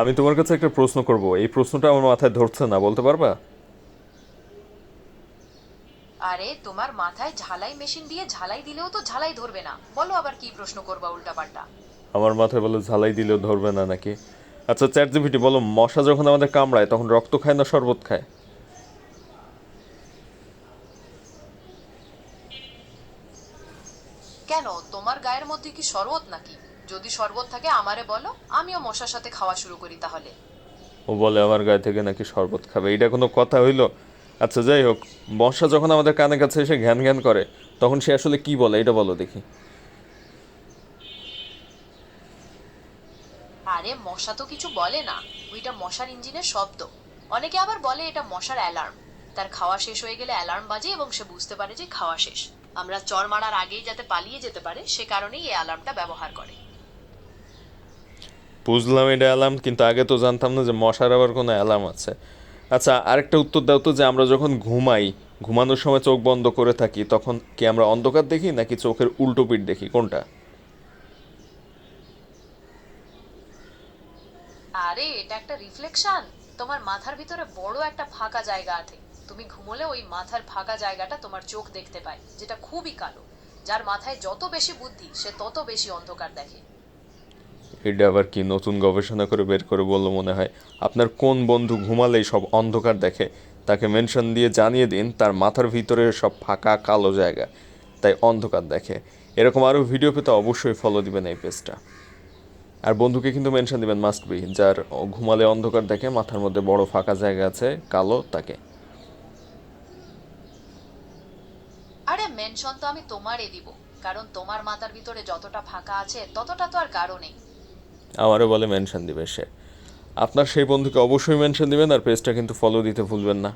আমি তোমার কাছে একটা প্রশ্ন করব, এই প্রশ্নটা আমার মাথায় ধরছে না, বলতে পারবা? আরে তোমার মাথায় ঝালাই মেশিন দিয়ে ঝালাই দিলেও তো ঝালাই ধরবে না, বলো আবার কি প্রশ্ন করবা উল্টাপাল্টা। আমার মাথায় বলে ঝালাই দিলেও ধরবে না নাকি? আচ্ছা চ্যাট জিপিটি বলো, মশা যখন আমাদের কামড়ায় তখন রক্ত খায় না শরবত খায়? কেন, তোমার গায়ের মধ্যে কি শরবত নাকি? যদি শরবত থাকে আমারে বলো, আমিও মশার সাথে খাওয়া শুরু করি তাহলে। ও বলে আমার গায়ে থেকে নাকি শরবত খাবে, এটা কোনো কথা হইলো? আচ্ছা যাই হোক, মশা যখন আমাদের কানে কাছে এসে ঘ্যান ঘ্যান করে তখন সে আসলে কি বলে এটা বলো দেখি। আরে মশা তো কিছু বলে না, ওইটা মশার ইঞ্জিনের শব্দ। অনেকে আবার বলে এটা মশার অ্যালার্ম। তার খাওয়া শেষ হয়ে গেলে অ্যালার্ম বাজে এবং সে বুঝতে পারে যে খাওয়া শেষ। আমরা চড় মারার আগেই যাতে পালিয়ে যেতে পারে সে কারণেই এই অ্যালার্মটা ব্যবহার করে। বুঝলাম এটা অ্যালার্ম, কিন্তু আগে তো জানতাম না যে মশার আবার কোনো অ্যালার্ম আছে। আচ্ছা আরেকটা উত্তর দাও তো, যে আমরা যখন ঘুমাই, ঘুমানোর সময় চোখ বন্ধ করে থাকি, তখন কি আমরা অন্ধকার দেখি নাকি চোখের উল্টো পিঠ দেখি, কোনটা? আরে এটা একটা রিফ্লেকশন। তোমার মাথার ভিতরে বড় একটা ফাঁকা জায়গা আছে। তুমি ঘুমোলে ওই মাথার ফাঁকা জায়গাটা তোমার চোখ দেখতে পায়, যেটা খুবই কালো। যার মাথায় যত বেশি বুদ্ধি সে তত বেশি অন্ধকার দেখে। এটা আবার কি নতুন গবেষণা করে বের করে বললো মনে হয়। আপনার কোন বন্ধু ঘুমালেই সব অন্ধকার দেখে, তাকে মেনশন দিয়ে জানিয়ে দিন তার মাথার ভিতরে সব ফাঁকা কালো জায়গা, তাই অন্ধকার দেখে। এরকম আরও ভিডিও পেতে অবশ্যই ফলো দিবেন এই পেজটা। আর বন্ধুকে কিন্তু মেনশন দিবেন মাস্ট বি, যার ঘুমালে অন্ধকার দেখে, মাথার মধ্যে বড় ফাঁকা জায়গা আছে কালো, তাকে। আরে মেনশন তো আমি তোমারে দিব, কারণ তোমার মাথার ভিতরে যতটা ফাঁকা আছে ততটা তো আর কারো নেই। আমারও বলে মেনশন দিবে সে। আপনার সেই বন্ধুকে অবশ্যই মেনশন দিবেন, আর পেজটা কিন্তু ফলো দিতে ভুলবেন না।